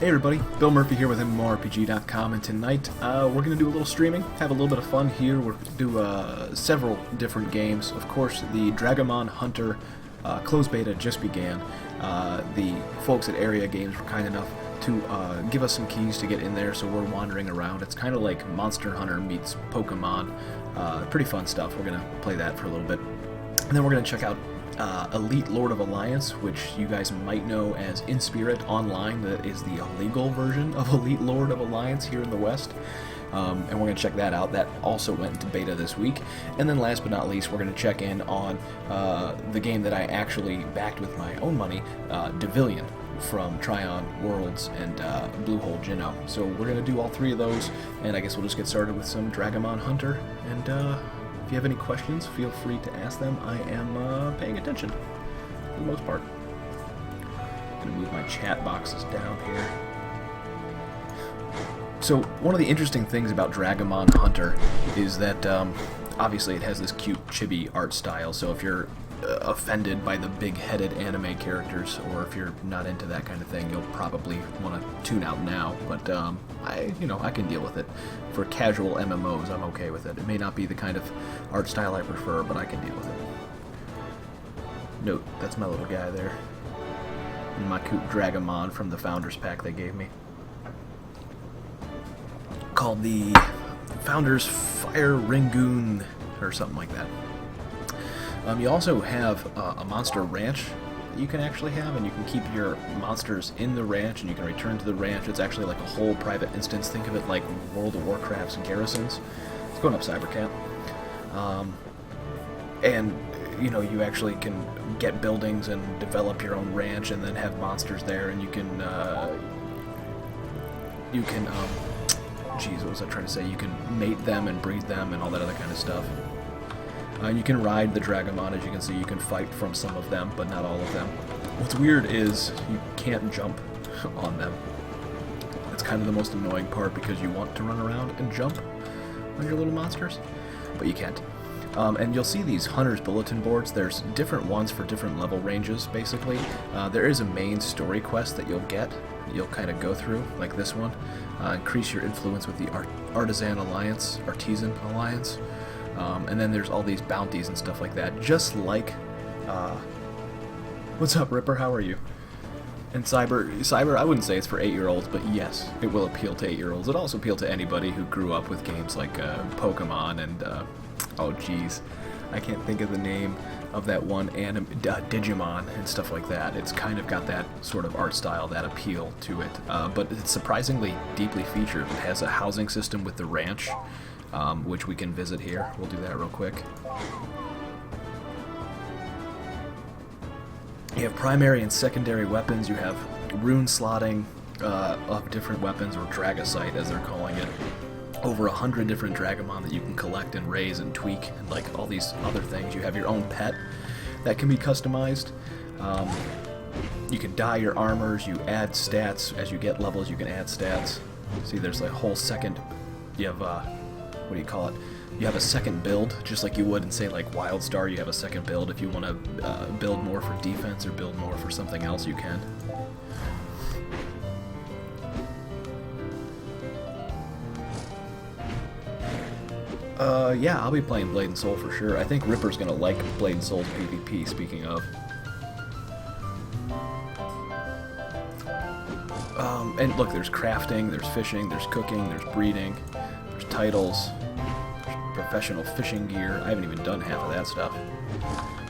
Hey everybody, Bill Murphy here with MMORPG.com, and tonight we're going to do a little streaming, have a little bit of fun here. We're going to do several different games. Of course, the Dragomon Hunter closed beta just began. The folks at Aeria Games were kind enough to give us some keys to get in there, so we're wandering around. It's kind of like Monster Hunter meets Pokemon. Pretty fun stuff. We're going to play that for a little bit. And then we're going to check out Elite Lord of Alliance, which you guys might know as In Spirit Online. That is the illegal version of Elite Lord of Alliance here in the West. And we're going to check that out. That also went into beta this week. And then last but not least, we're going to check in on the game that I actually backed with my own money, Devilian, from Tryon Worlds and Bluehole Jinno. So we're going to do all three of those, and I guess we'll just get started with some Dragomon Hunter. And if you have any questions, feel free to ask them. I am paying attention, for the most part. I'm going to move my chat boxes down here. So, one of the interesting things about Dragomon Hunter is that, obviously it has this cute, chibi art style, so if you're offended by the big-headed anime characters, or if you're not into that kind of thing, you'll probably want to tune out now, but I can deal with it. For casual MMOs, I'm okay with it. It may not be the kind of art style I prefer, but I can deal with it. Note, that's my little guy there. And my cute Dragomon from the Founders Pack they gave me. Called the Founders Fire Rangoon, or something like that. You also have a monster ranch that you can actually have, and you can keep your monsters in the ranch, and you can return to the ranch. It's actually like a whole private instance. Think of it like World of Warcraft's garrisons. It's going up Cybercamp. And, you actually can get buildings and develop your own ranch, and then have monsters there, and you can, what was I trying to say? You can mate them and breed them and all that other kind of stuff. You can ride the Dragomon, as you can see. You can fight from some of them, but not all of them. What's weird is you can't jump on them. That's kind of the most annoying part, because you want to run around and jump on your little monsters, but you can't. And you'll see these Hunter's Bulletin Boards. There's different ones for different level ranges, basically. There is a main story quest that you'll get, that you'll kind of go through, like this one. Increase your influence with the Artisan Alliance. And then there's all these bounties and stuff like that, just like, what's up, Ripper, how are you? And Cyber, I wouldn't say it's for 8-year-olds, but yes, it will appeal to 8-year-olds. It also appeal to anybody who grew up with games like Pokemon and, oh geez, I can't think of the name of that one Digimon and stuff like that. It's kind of got that sort of art style, that appeal to it, but it's surprisingly deeply featured. It has a housing system with the ranch, which we can visit here. We'll do that real quick. You have primary and secondary weapons. You have rune slotting of different weapons, or Dragosite as they're calling it. Over 100 different Dragomon that you can collect and raise and tweak, and like all these other things. You have your own pet that can be customized. You can dye your armors. You add stats as you get levels. You can add stats. See, there's a whole second. You have what do you call it? You have a second build, just like you would in, say, like WildStar. You have a second build. If you want to build more for defense or build more for something else, you can. Yeah, I'll be playing Blade and Soul for sure. I think Ripper's gonna like Blade and Soul's PvP, speaking of. And look, there's crafting, there's fishing, there's cooking, there's breeding, there's titles, there's professional fishing gear. I haven't even done half of that stuff.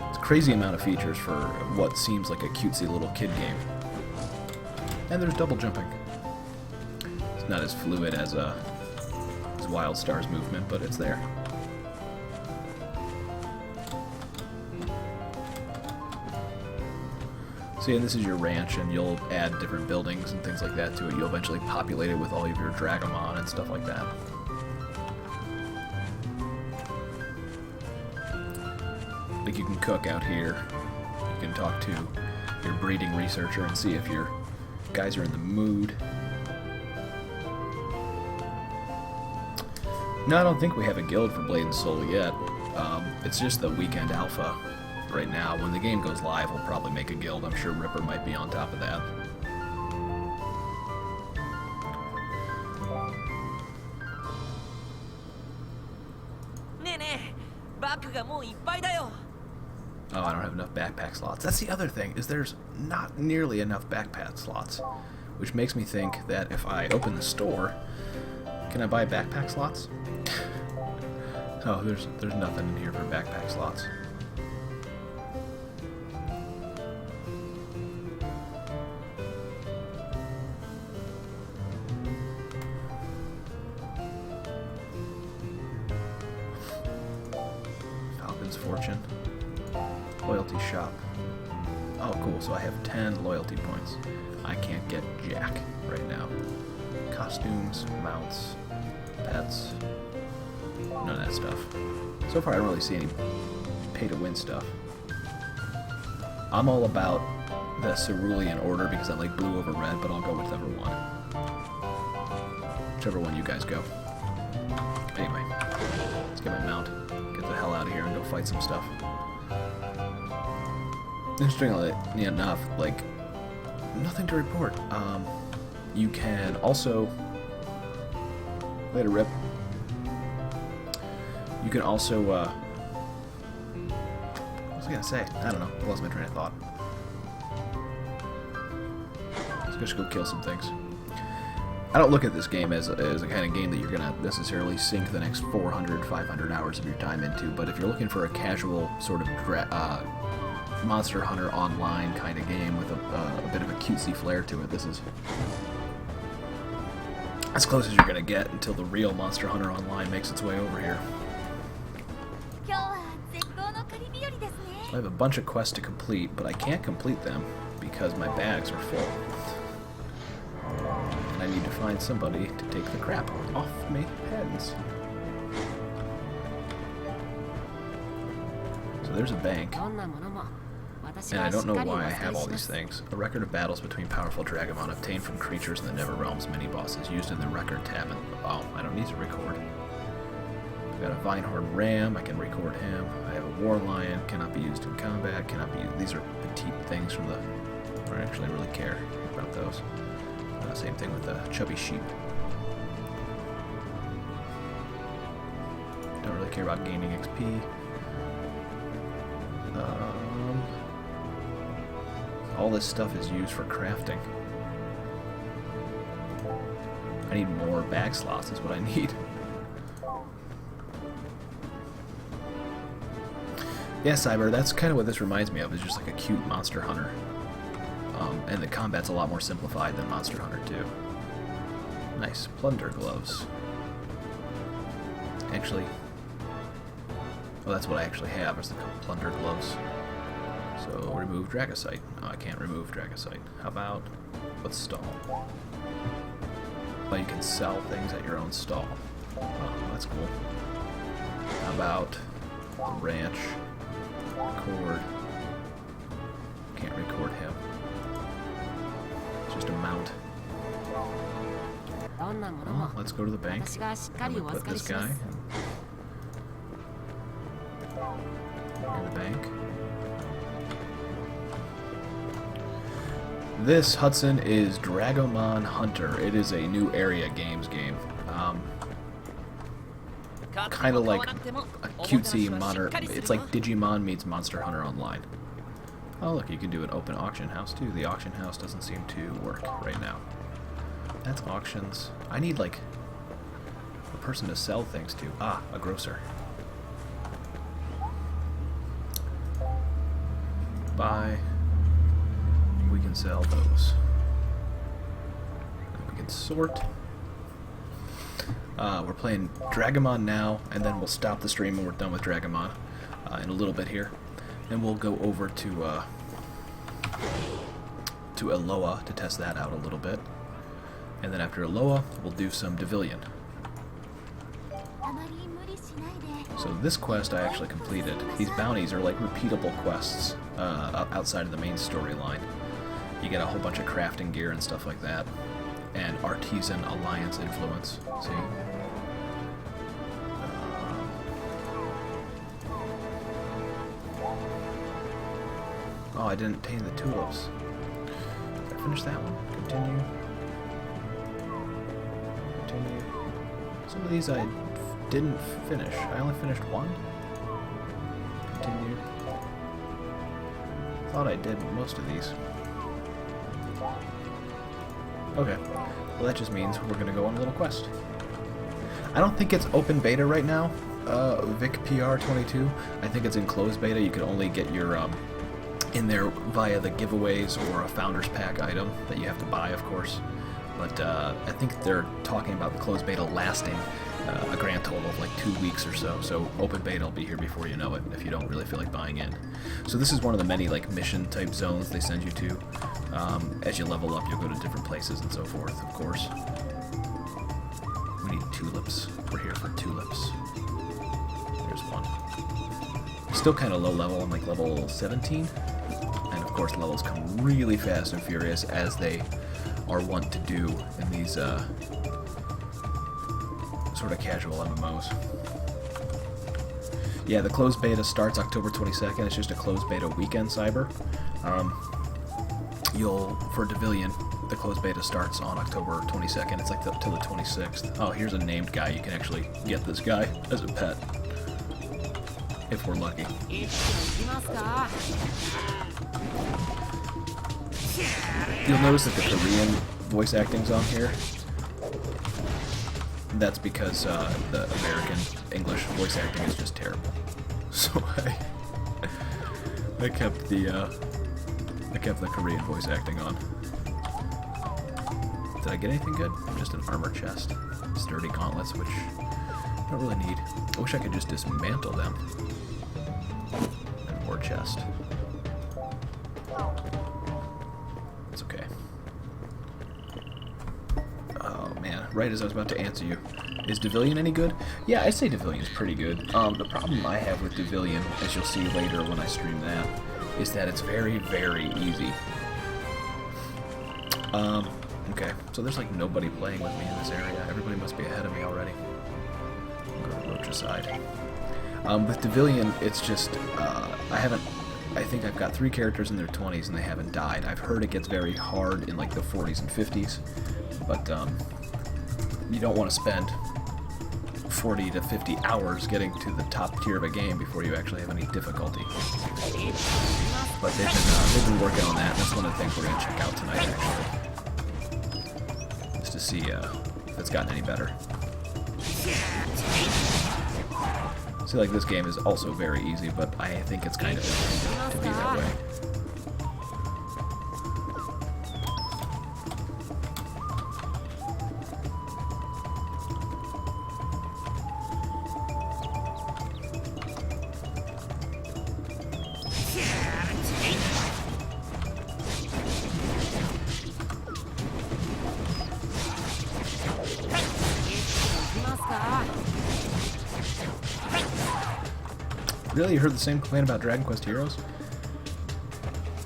It's a crazy amount of features for what seems like a cutesy little kid game. And there's double jumping. It's not as fluid as WildStar's movement, but it's there. See, and this is your ranch, and you'll add different buildings and things like that to it. You'll eventually populate it with all of your Dragomon and stuff like that. Like, you can cook out here. You can talk to your breeding researcher and see if your guys are in the mood. No, I don't think we have a guild for Blade and Soul yet. It's just the weekend alpha right now. When the game goes live, we'll probably make a guild. I'm sure Ripper might be on top of that. Oh, I don't have enough backpack slots. That's the other thing, is there's not nearly enough backpack slots. Which makes me think that if I open the store, can I buy backpack slots? Oh, there's nothing in here for backpack slots. Falcon's Fortune. Loyalty shop. Oh, cool. So I have 10 loyalty points. I can't get jack right now. Costumes, mounts, pets, none of that stuff. So far, I don't really see any pay-to-win stuff. I'm all about the cerulean order because I like blue over red, but I'll go whichever one. Whichever one you guys go. Anyway, let's get my mount. Get the hell out of here and go fight some stuff. Interestingly enough, like, nothing to report. You can also... Later, Rip. You can also, what was I gonna say? I don't know. I lost my train of thought. Let's just go kill some things. I don't look at this game as a kind of game that you're gonna necessarily sink the next 400, 500 hours of your time into, but if you're looking for a casual sort of Monster Hunter Online kind of game with a bit of a cutesy flair to it, this is as close as you're gonna get until the real Monster Hunter Online makes its way over here. I have a bunch of quests to complete, but I can't complete them because my bags are full. And I need to find somebody to take the crap off me heads. So there's a bank. And I don't know why I have all these things. A record of battles between powerful Dragomon obtained from creatures in the Never Realms mini-bosses used in the record tab. And, oh, I don't need to record. I've got a Vinehorn Ram, I can record him. I have a War Lion, cannot be used in combat, cannot be used. These are petite things from the... I don't actually really care about those. Same thing with the Chubby Sheep. Don't really care about gaining XP. All this stuff is used for crafting. I need more bag slots is what I need. Yeah, Cyber, that's kind of what this reminds me of, is just like a cute Monster Hunter. And the combat's a lot more simplified than Monster Hunter 2. Nice. Plunder gloves. Actually... well, that's what I actually have, is the plunder gloves. So, remove Dragosite. Oh, I can't remove Dragosite. How about... what's stall? Well, you can sell things at your own stall. Oh, that's cool. How about... the ranch? Record. Can't record him. It's just a mount. Well, let's go to the bank. And we put this guy in the bank. This, Hudson, is Dragomon Hunter. It is a new Aeria Games game. Kind of like a cutesy modern... it's like Digimon meets Monster Hunter Online. Oh, look, you can do an open auction house, too. The auction house doesn't seem to work right now. That's auctions. I need, like, a person to sell things to. Ah, a grocer. Buy. We can sell those. We can sort. We're playing Dragomon now, and then we'll stop the stream when we're done with Dragomon in a little bit here. Then we'll go over to Aloha to test that out a little bit. And then after Aloha, we'll do some Devilian. So this quest I actually completed. These bounties are like repeatable quests outside of the main storyline. You get a whole bunch of crafting gear and stuff like that. And Artisan Alliance influence. See? Oh, I didn't tame the tulips. Did I finish that one? Continue. Continue. Some of these I didn't finish. I only finished one? thought I did most of these. Okay. Well, that just means we're gonna go on a little quest. I don't think it's open beta right now, Vic PR22. I think it's in closed beta. You can only get your in there via the giveaways or a Founders Pack item that you have to buy, of course. But I think they're talking about the closed beta lasting a grand total of like 2 weeks or so. So open beta will be here before you know it if you don't really feel like buying in. So this is one of the many like mission type zones they send you to. As you level up, you'll go to different places and so forth, of course. We need tulips. We're here for tulips. There's one. Still kind of low level. I'm like level 17. And of course levels come really fast and furious as they are wont to do in these sort of casual MMOs. Yeah, the closed beta starts October 22nd. It's just a closed beta weekend, Cyber. For Devilian, the closed beta starts on October 22nd. It's like till the 26th. Oh, here's a named guy. You can actually get this guy as a pet. If we're lucky. You'll notice that the Korean voice acting's on here. That's because the American English voice acting is just terrible. So I kept the Korean voice acting on. Did I get anything good? Just an armor chest, sturdy gauntlets, which I don't really need. I wish I could just dismantle them. And more chest. It's okay. Oh man, right as I was about to answer you. Is Devilian any good? Yeah, I say Devilian's pretty good. The problem I have with Devilian, as you'll see later when I stream that, is that it's very, very easy. Okay, so there's like nobody playing with me in this area. Everybody must be ahead of me already. I'll go to Roach's side. With Devilian, it's just, I think I've got 3 characters in their 20s and they haven't died. I've heard it gets very hard in like the 40s and 50s, but you don't want to spend 40 to 50 hours getting to the top tier of a game before you actually have any difficulty. But they've been working on that. That's one of the things we're going to check out tonight, actually. Just to see if it's gotten any better. See, like, this game is also very easy, but I think it's kind of to be that way. Really? You heard the same complaint about Dragon Quest Heroes?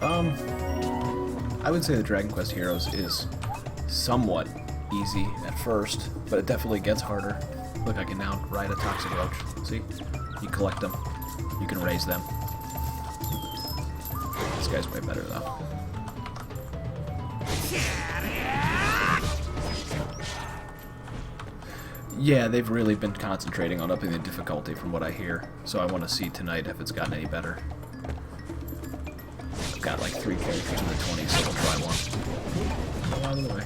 I would say the Dragon Quest Heroes is somewhat easy at first, but it definitely gets harder. Look, I can now ride a Toxic Roach. See? You collect them. You can raise them. This guy's way better, though. Yeah, they've really been concentrating on upping the difficulty from what I hear, so I want to see tonight if it's gotten any better. I've got like 3 characters in the 20s, so I'll try one. Go out of the way.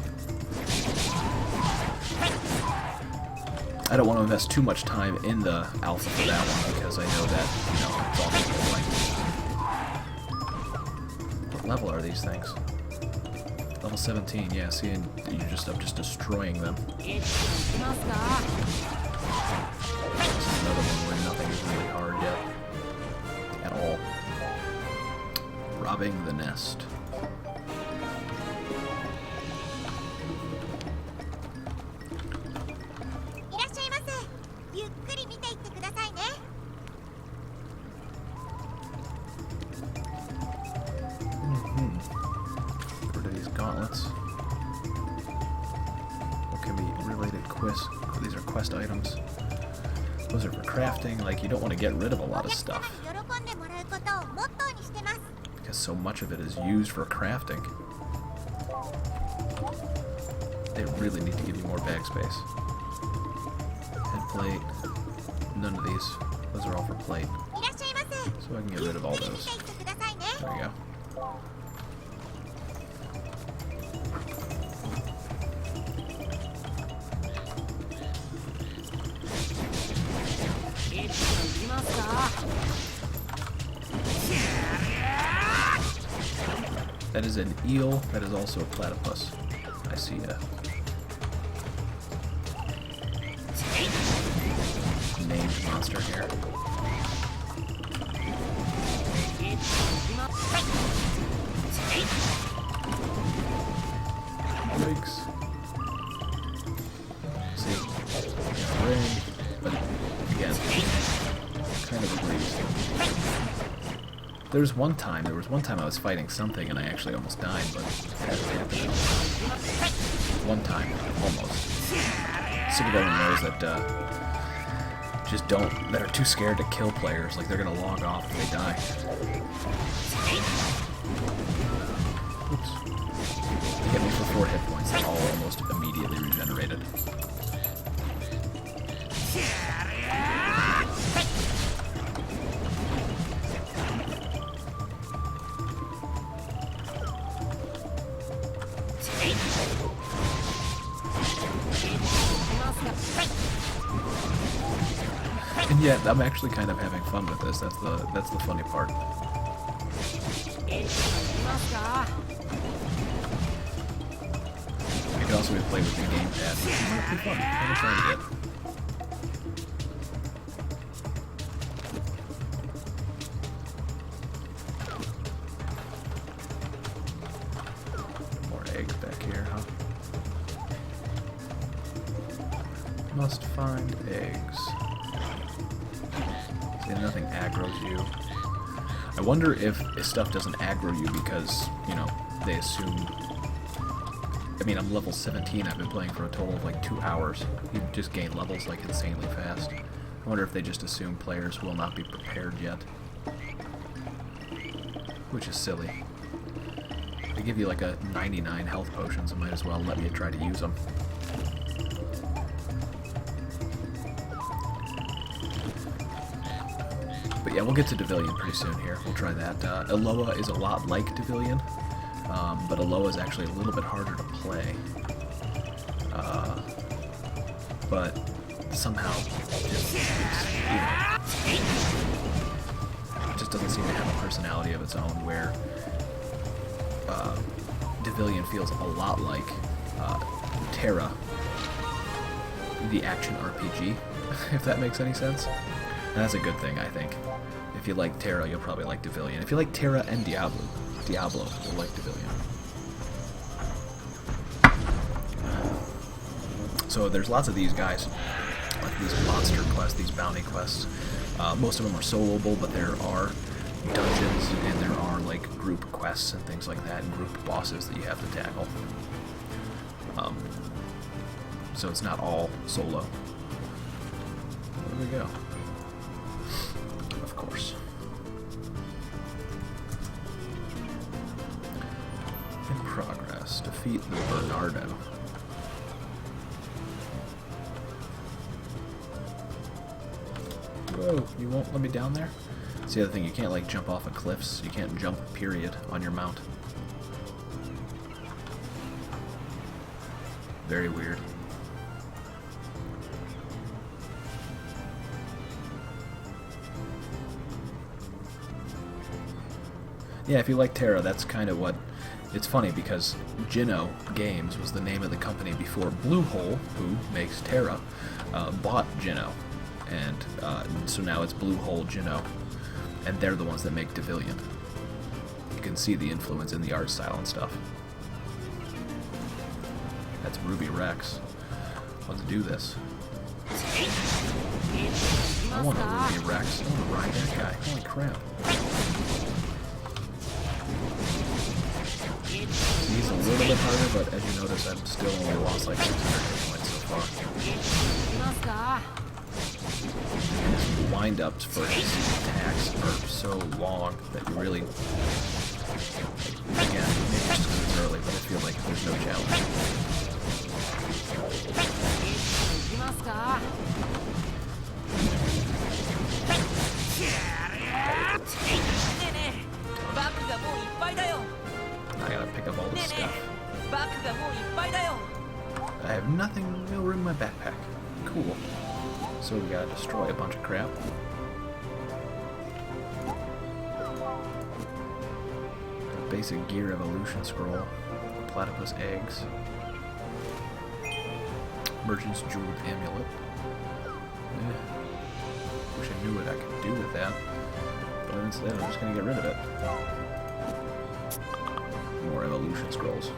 I don't want to invest too much time in the alpha for that one, because I know that, you know, it's all like... What level are these things? Level 17, yeah, see, and you're just up just destroying them. This is another one where nothing is really hard yet. At all. Robbing the nest. Gauntlets. What can be related quests? These are quest items. Those are for crafting. Like, you don't want to get rid of a lot of stuff, because so much of it is used for crafting. They really need to give you more bag space. Head plate. None of these. Those are all for plate. So I can get rid of all those. There we go. That is an eel. That is also a platypus. I see a named monster here. Yikes. See, ring, but again, kind of a breeze. There was one time I was fighting something and I actually almost died, but it hasn't happened. One time, almost. Sick of everyone knows that that are too scared to kill players, like they're gonna log off if they die. Oops. They hit me for 4 hit points, they're all almost immediately regenerated. And yet, I'm actually kind of having fun with this. That's the funny part. It can also be played with the gamepad, which might be fun. I'm gonna try it. More eggs back here, huh? Must find eggs. Nothing aggroes you. I wonder if stuff doesn't aggro you because, you know, they assume... I mean, I'm level 17, I've been playing for a total of like 2 hours. You just gain levels like insanely fast. I wonder if they just assume players will not be prepared yet. Which is silly. They give you like a 99 health potion, so might as well let me try to use them. But yeah, we'll get to Devilian pretty soon here. We'll try that. Aloha is a lot like Devilian, but Aloha is actually a little bit harder to play. But somehow, it just doesn't seem to have a personality of its own, where Devilian feels a lot like Terra, the action RPG, if that makes any sense. And that's a good thing, I think. If you like Terra, you'll probably like Devilian. If you like Terra and Diablo, you'll like Devilian. So there's lots of these guys, like these monster quests, these bounty quests. Most of them are soloable, but there are dungeons and there are like group quests and things like that, and group bosses that you have to tackle. So it's not all solo. There we go. Of course. In progress. Defeat the Bernardo. Whoa, you won't let me down there? That's the other thing, you can't like jump off of cliffs. You can't jump, period, on your mount. Very weird. Yeah, if you like Terra, that's kind of what... It's funny because Gino Games was the name of the company before Bluehole, who makes Terra, bought Gino. And so now it's Bluehole Gino. And they're the ones that make Devilian. You can see the influence in the art style and stuff. That's Ruby Rex. Let's do this. I want a Ruby Rex. I want to ride that guy. Holy crap. He's a little bit harder, but as you notice, I've still only lost like 600 hit points so far. His wind-ups for his attacks are so long that you really... Again, maybe it's just because it's early, but I feel like there's no challenge. I gotta pick up all this stuff. I have nothing, no room in my backpack. Cool. So we gotta destroy a bunch of crap. A basic gear evolution scroll. Platypus eggs. Merchant's jeweled amulet. Wish I knew what I could do with that. But instead I'm just gonna get rid of it. More evolution scrolls.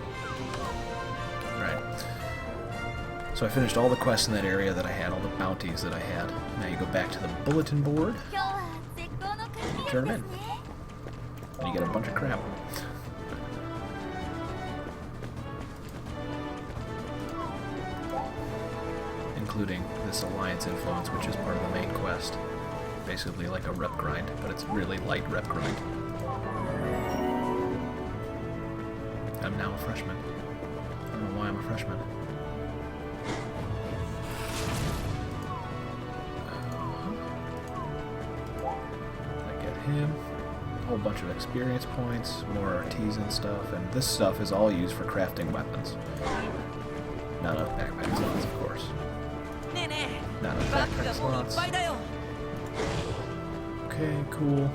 Alright. So I finished all the quests in that area that I had, all the bounties that I had. Now you go back to the bulletin board, and you turn them in. And you get a bunch of crap. Including this alliance influence, which is part of the main quest. Basically like a rep grind, but it's really light rep grind. I'm now a freshman. I don't know why I'm a freshman. I get him. A whole bunch of experience points, more artisan stuff, and this stuff is all used for crafting weapons. Not enough backpack slots, of course. Not enough backpack slots. Okay, cool.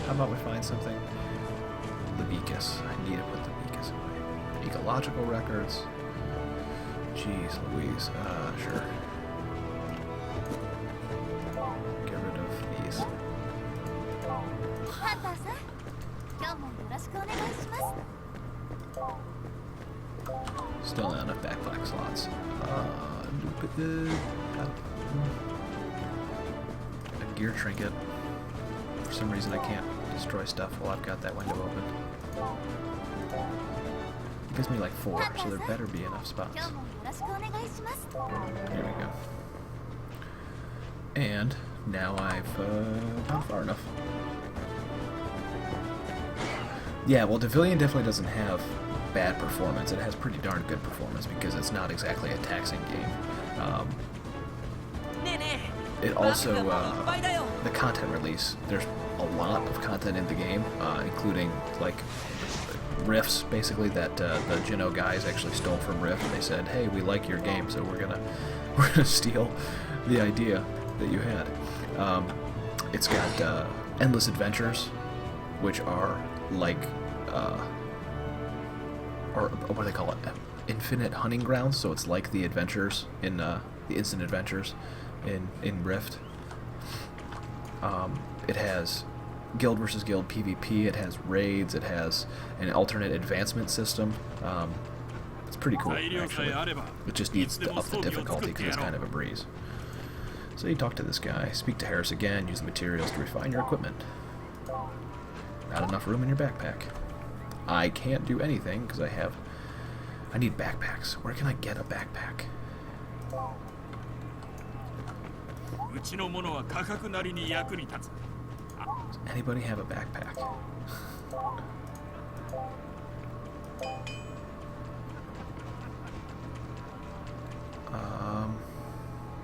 How about we find something? The Vicus. I need to put the Vicus away. Ecological records. Jeez Louise. Sure. Get rid of these. Still not enough backpack slots. A gear trinket. For some reason I can't destroy stuff while I've got that window open. It gives me like 4, so there better be enough spots. Here we go. And now I've gone far enough. Yeah, well, Devilian definitely doesn't have bad performance. It has pretty darn good performance because it's not exactly a taxing game. It also, the content release, there's a lot of content in the game, including, like, riffs, basically, that the Jinno guys actually stole from Rift. They said, hey, we like your game, so we're gonna steal the idea that you had. It's got endless adventures, which are like, or what do they call it? Infinite hunting grounds. So it's like the adventures in the instant adventures in Rift. It has guild versus guild PvP. It has raids. It has an alternate advancement system. It's pretty cool, actually. It just needs to up the difficulty because it's kind of a breeze. So you talk to this guy, speak to Harris again, use the materials to refine your equipment. Not enough room in your backpack. I can't do anything because I need backpacks. Where can I get a backpack? Does anybody have a backpack?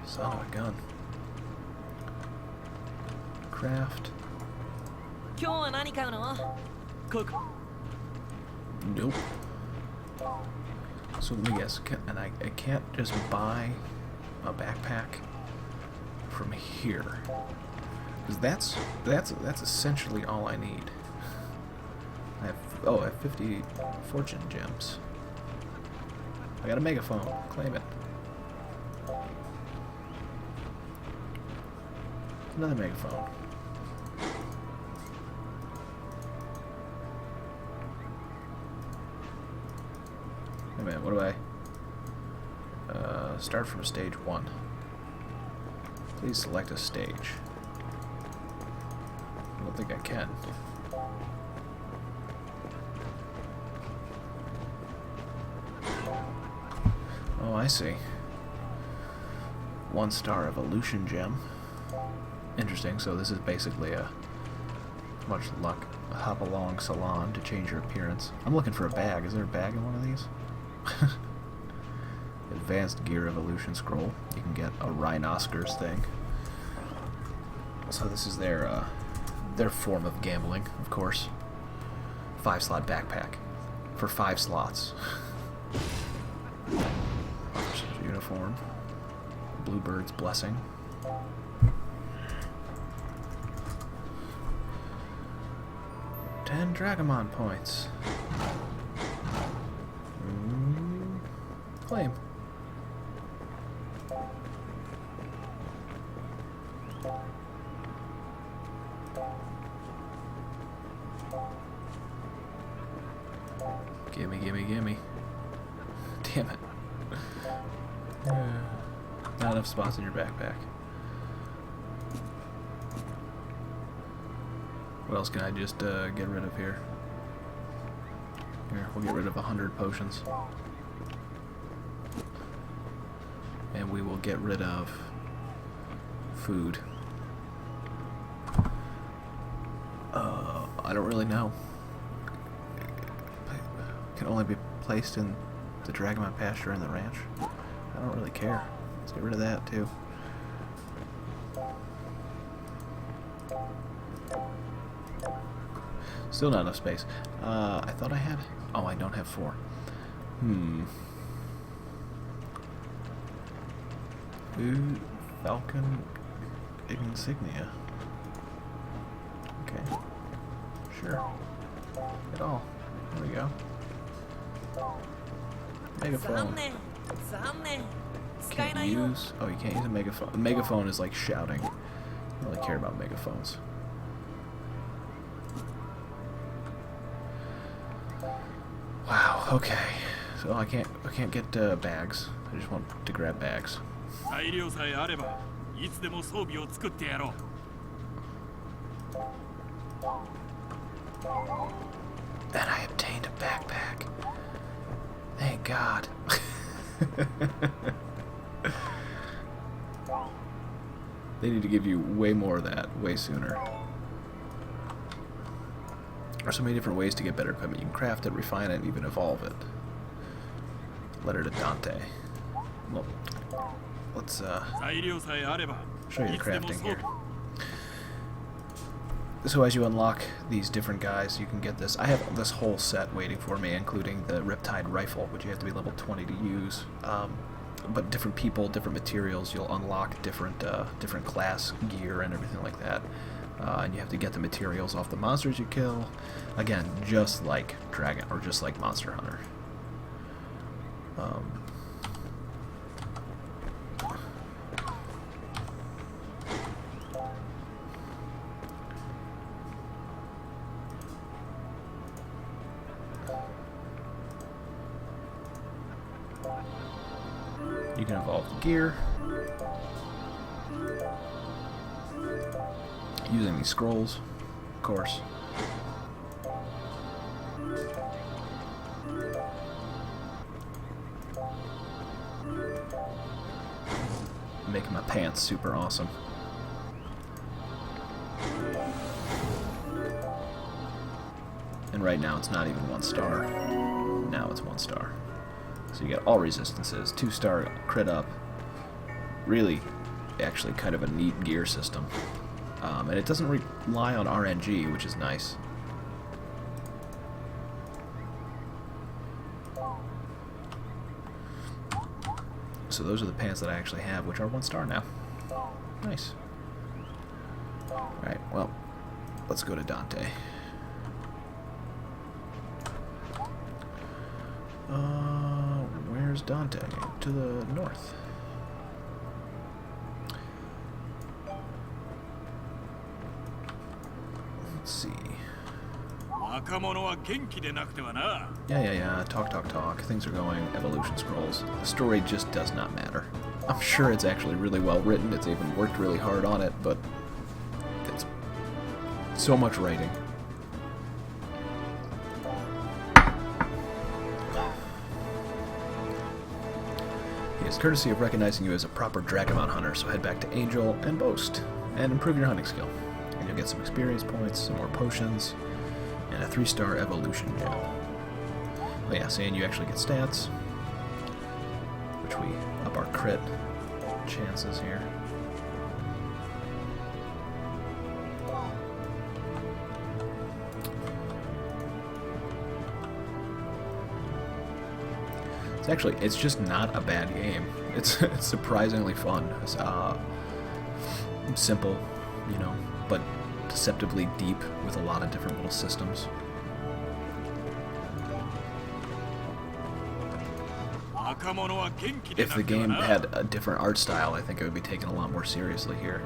Son of a gun. Craft. Nope. So let me guess, I can't just buy a backpack from here, because that's essentially all I need. I have 50 fortune gems. I got a megaphone. Claim it. Another megaphone. Wait a minute, what do I... start from stage 1. Please select a stage. I don't think I can. Oh, I see. 1-star evolution gem. Interesting, so this is basically a much luck hop along salon to change your appearance. I'm looking for a bag. Is there a bag in one of these? Advanced gear evolution scroll. You can get a rhinoceros thing. So this is their form of gambling, of course. 5-slot backpack for 5 slots. Officer's uniform. Bluebird's blessing. $10 Dragomon points. Claim. Gimme, gimme, gimme. Damn it. Not enough spots in your backpack. What else can I just get rid of here? Here, we'll get rid of 100 potions. And we will get rid of food. I don't really know. Can only be placed in the Dragomon pasture and the ranch. I don't really care. Let's get rid of that too. Still not enough space. I thought I had... Oh, I don't have 4. Ooh, Falcon Insignia. Okay. Sure. At all. There we go. Megaphone. Can't use... Oh, you can't use a megaphone. A megaphone is like shouting. I don't really care about megaphones. Wow, okay. So I can't get bags. I just want to grab bags. And I obtained a backpack. Thank God. They need to give you way more of that, way sooner. There's so many different ways to get better equipment. You can craft it, refine it, and even evolve it. Letter to Dante. Well, let's show you the crafting here. So as you unlock these different guys, you can get this. I have this whole set waiting for me, including the Riptide Rifle, which you have to be level 20 to use. But different people, different materials, you'll unlock different different class gear and everything like that. And you have to get the materials off the monsters you kill. Again, just like Dragon, or just like Monster Hunter. You can evolve the gear using these scrolls, of course. Making my pants super awesome. And right now it's not even 1 star. Now it's 1 star. So you get all resistances, 2-star crit up. Really, actually kind of a neat gear system. And it doesn't rely on RNG, which is nice. So those are the pants that I actually have, which are 1 star now. Nice. Alright, well, let's go to Dante. Where's Dante? To the north. Let's see. Yeah. Talk. Things are going. Evolution scrolls. The story just does not matter. I'm sure it's actually really well written. It's even worked really hard on it, but it's so much writing. He has courtesy of recognizing you as a proper Dragomon Hunter, so head back to Angel and boast, and improve your hunting skill. And you'll get some experience points, some more potions, and a 3-star evolution gem. Oh yeah, saying you actually get stats, which we up our crit chances here. It's just not a bad game. It's surprisingly fun. It's simple, you know, but deceptively deep with a lot of different little systems. If the game had a different art style, I think it would be taken a lot more seriously here.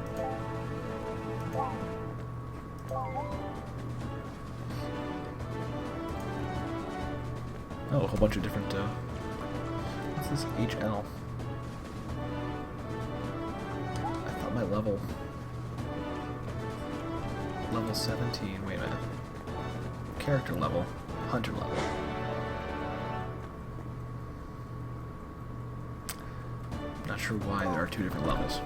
Oh, a whole bunch of different, what's this? HL. I thought my level 17, wait a minute. Character level, hunter level. Not sure why there are two different levels.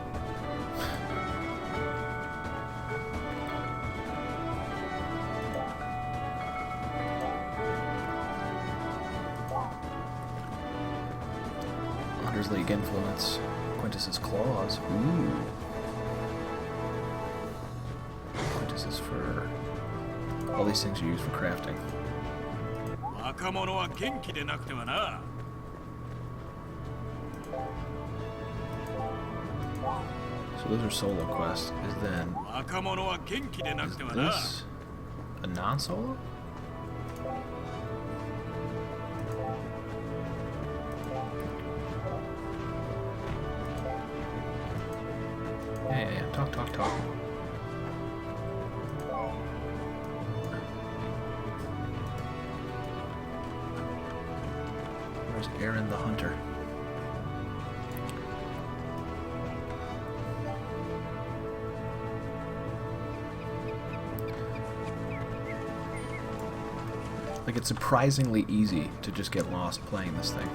Hunter's League influence. Quintus's claws. Ooh. Quintus is for all these things you use for crafting. So those are solo quests. Is this a non-solo? Yeah. Talk. Where's Aaron the Hunter? Like, it's surprisingly easy to just get lost playing this thing.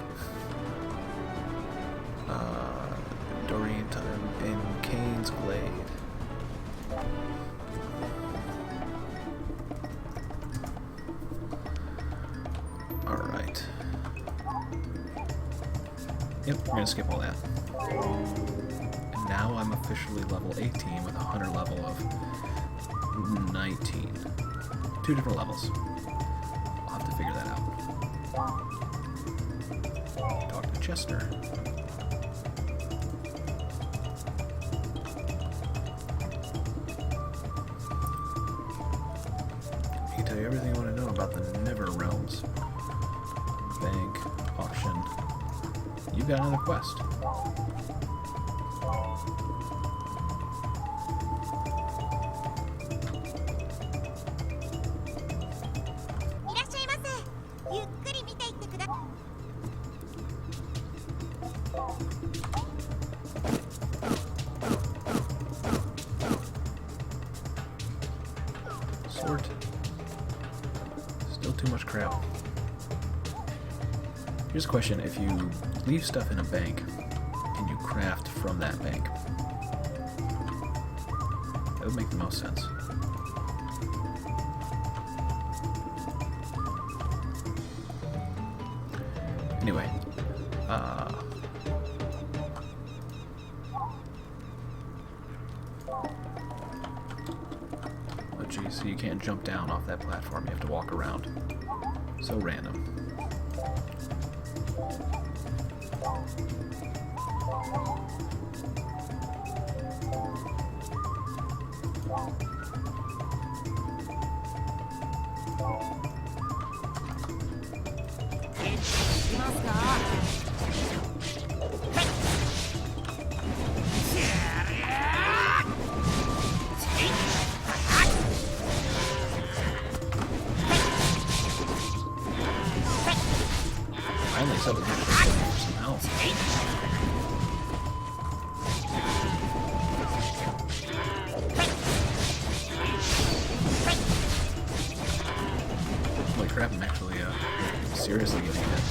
Doreen time in Kane's Glade. Alright. Yep, we're gonna skip all that. And now I'm officially level 18 with a hunter level of 19. Two different levels. I'll have to figure that out. Talk to Chester. He can tell you everything you want to know about the Never Realms. Bank, auction. You got another quest. Sort. Still too much crap. Here's a question: if you leave stuff in a bank and you craft from that bank, that would make the most sense. Anyway, oh geez, so you can't jump down off that platform, you have to walk around. So random. Finally, something for some health. Holy crap, I'm actually seriously getting hit.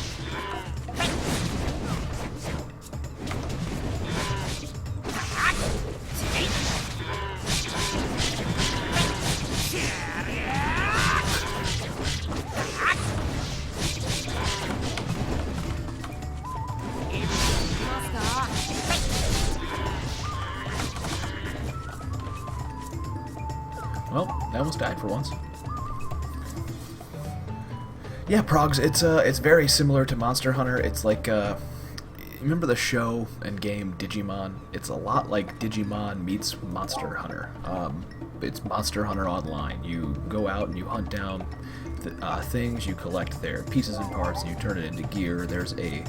Well, I almost died for once. Yeah, Progs. It's very similar to Monster Hunter. It's like remember the show and game Digimon? It's a lot like Digimon meets Monster Hunter. It's Monster Hunter Online. You go out and you hunt down things, you collect their pieces and parts, and you turn it into gear. There's a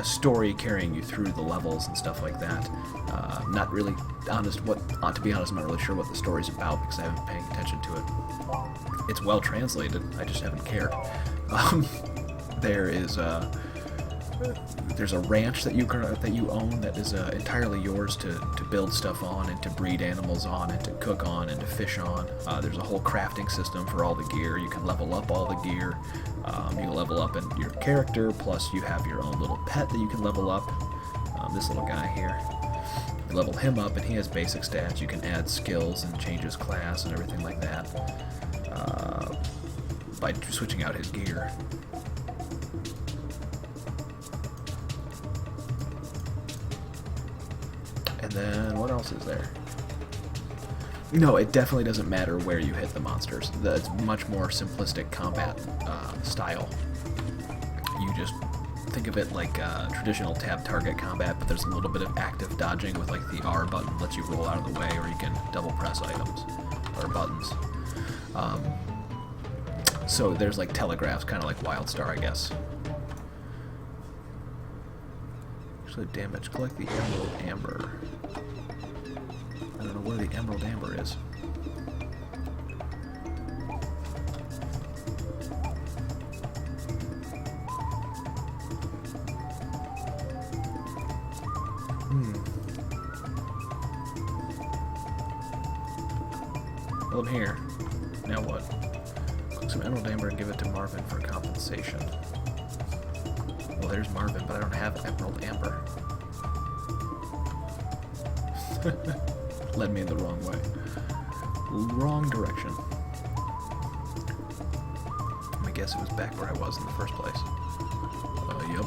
story carrying you through the levels and stuff like that. Not really honest. To be honest, I'm not really sure what the story's about because I haven't been paying attention to it. It's well translated. I just haven't cared. There's a ranch that you own that is entirely yours to build stuff on and to breed animals on and to cook on and to fish on. There's a whole crafting system for all the gear. You can level up all the gear. You level up in your character, plus you have your own little pet that you can level up. This little guy here. You level him up and he has basic stats. You can add skills and change his class and everything like that by switching out his gear. And then, what else is there? No, it definitely doesn't matter where you hit the monsters. It's much more simplistic combat style. You just think of it like traditional tab target combat, but there's a little bit of active dodging with like the R button lets you roll out of the way, or you can double press items or buttons. So there's like telegraphs, kind of like Wildstar, I guess. Actually, damage. Collect the Emerald Amber. I don't know where the Emerald Amber is. Well, I'm here. Now what? Collect some Emerald Amber and give it to Marvin for compensation. Well, there's Marvin, but I don't have Emerald Amber. Led me in the wrong way. Wrong direction. I guess it was back where I was in the first place. Yep.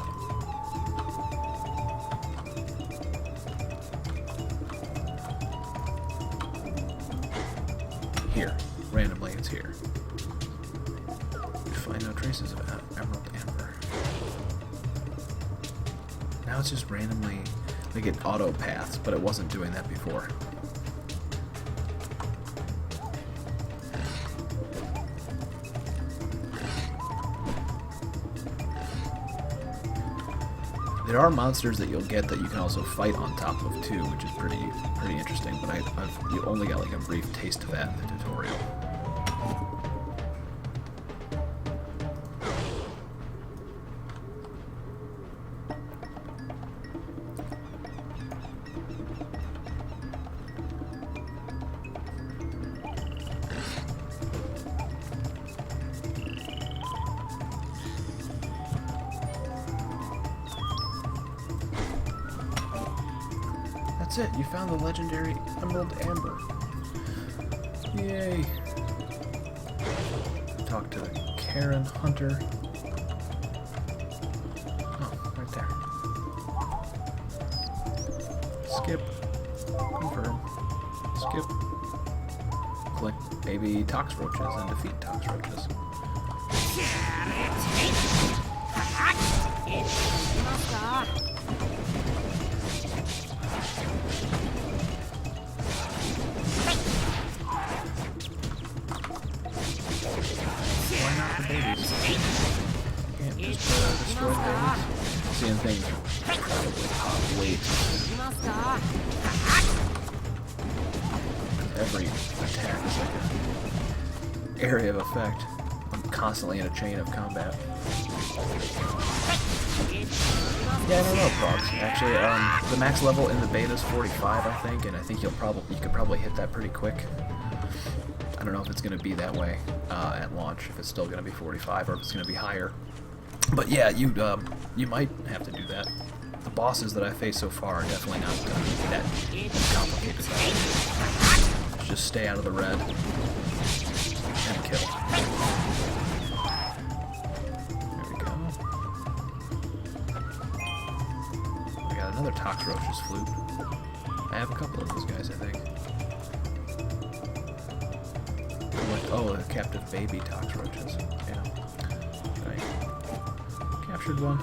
Here. Randomly, it's here. Find no traces of Emerald Amber. Now it's just randomly, like it auto paths, but it wasn't doing that before. There are monsters that you'll get that you can also fight on top of too, which is pretty interesting. But you only got like a brief taste of that in the tutorial. That's it, you found the legendary Emerald Amber. Yay. Talk to the Karen Hunter. Oh, right there. Skip. Confirm. Skip. Collect baby tox roaches and defeat tox roaches. Why not the babies? Can't just destroy the babies? Seeing things probably hot weight. Every attack is like an area of effect. I'm constantly in a chain of combat. Yeah, I don't know, Progs. Actually, the max level in the beta is 45, I think, and I think you could probably hit that pretty quick. I don't know if it's going to be that way at launch, if it's still going to be 45 or if it's going to be higher. But yeah, you might have to do that. The bosses that I faced so far are definitely not that complicated. Just stay out of the red and kill. There we go. I got another Tox Roach's flute. I have a couple of those guys, I think. Oh, the captive baby Tox Roaches. Yeah. Right. captured one.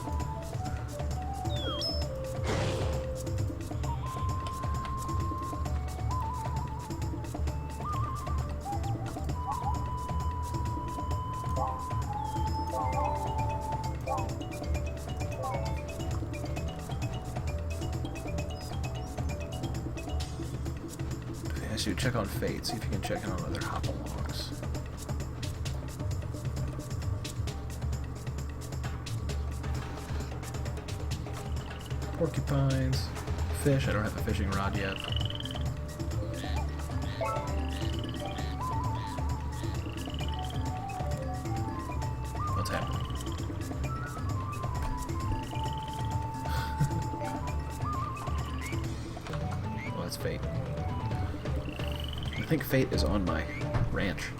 I should check on Fate, see if you can check in on other hop-alongs. Porcupines, fish. I don't have a fishing rod yet. What's happening? Well, that's Fate. I think Fate is on my ranch.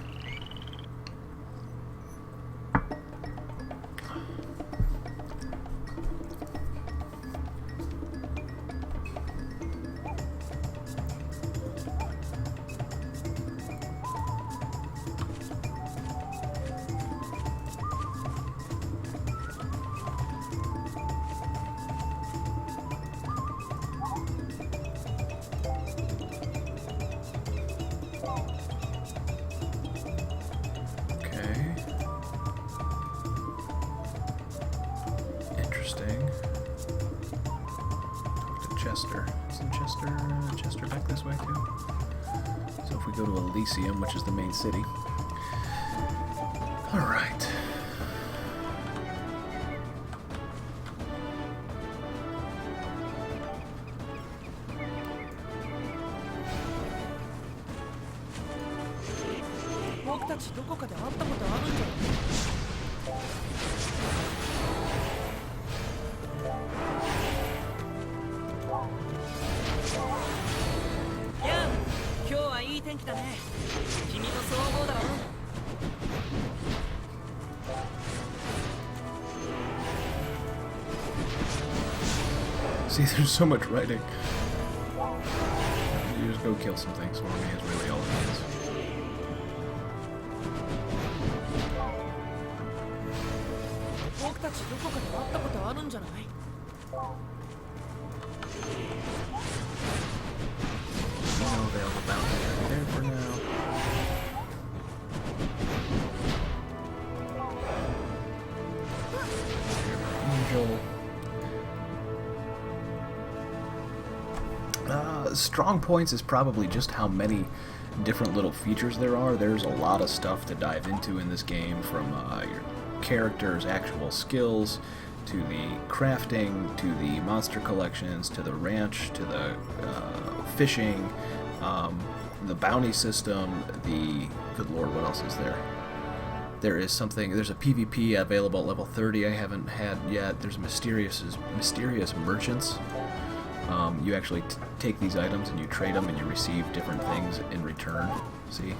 Isn't Chester back this way too? So if we go to Elysium, which is the main city. Alright. See, there's so much writing. You just go kill some things for me is really all it is. No available bounty there for now. Angel. Strong points is probably just how many different little features there are. There's a lot of stuff to dive into in this game, from your character's actual skills, to the crafting, to the monster collections, to the ranch, to the fishing, the bounty system, the... good lord, what else is there? There's a PvP available at level 30 I haven't had yet. There's mysterious merchants. You actually take these items and you trade them and you receive different things in return. See?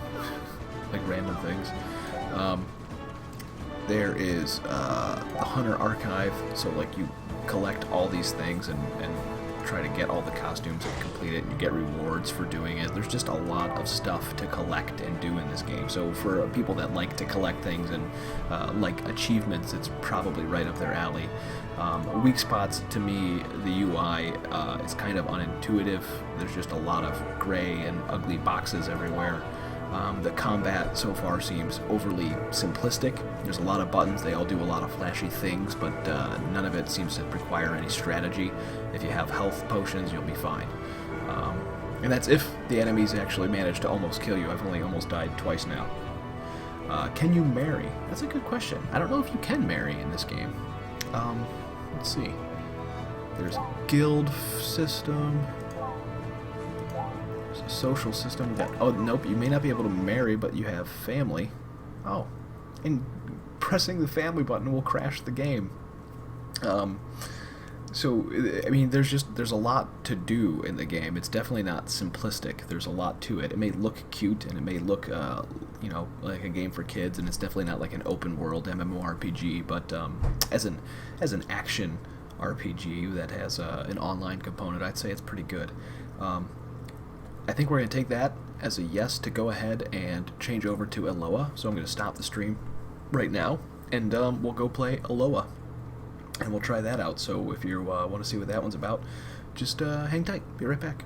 Like random things. There is the Hunter Archive, so like you collect all these things and try to get all the costumes and complete it, and you get rewards for doing it. There's just a lot of stuff to collect and do in this game. So for people that like to collect things and like achievements, it's probably right up their alley. Weak spots, to me, the UI is kind of unintuitive. There's just a lot of gray and ugly boxes everywhere. The combat so far seems overly simplistic. There's a lot of buttons, they all do a lot of flashy things, but none of it seems to require any strategy. If you have health potions, you'll be fine. And that's if the enemies actually manage to almost kill you. I've only almost died twice now. Can you marry? That's a good question. I don't know if you can marry in this game. Let's see. There's a guild system. There's a social system. Oh, nope, you may not be able to marry, but you have family. Oh. And pressing the family button will crash the game. So, I mean, there's a lot to do in the game. It's definitely not simplistic. There's a lot to it. It may look cute, and it may look, you know, like a game for kids, and it's definitely not like an open world MMORPG. But as an action RPG that has an online component, I'd say it's pretty good. I think we're going to take that as a yes to go ahead and change over to Aloha. So I'm going to stop the stream right now, and we'll go play Aloha. and we'll try that out. So if you want to see what that one's about, just hang tight. Be right back.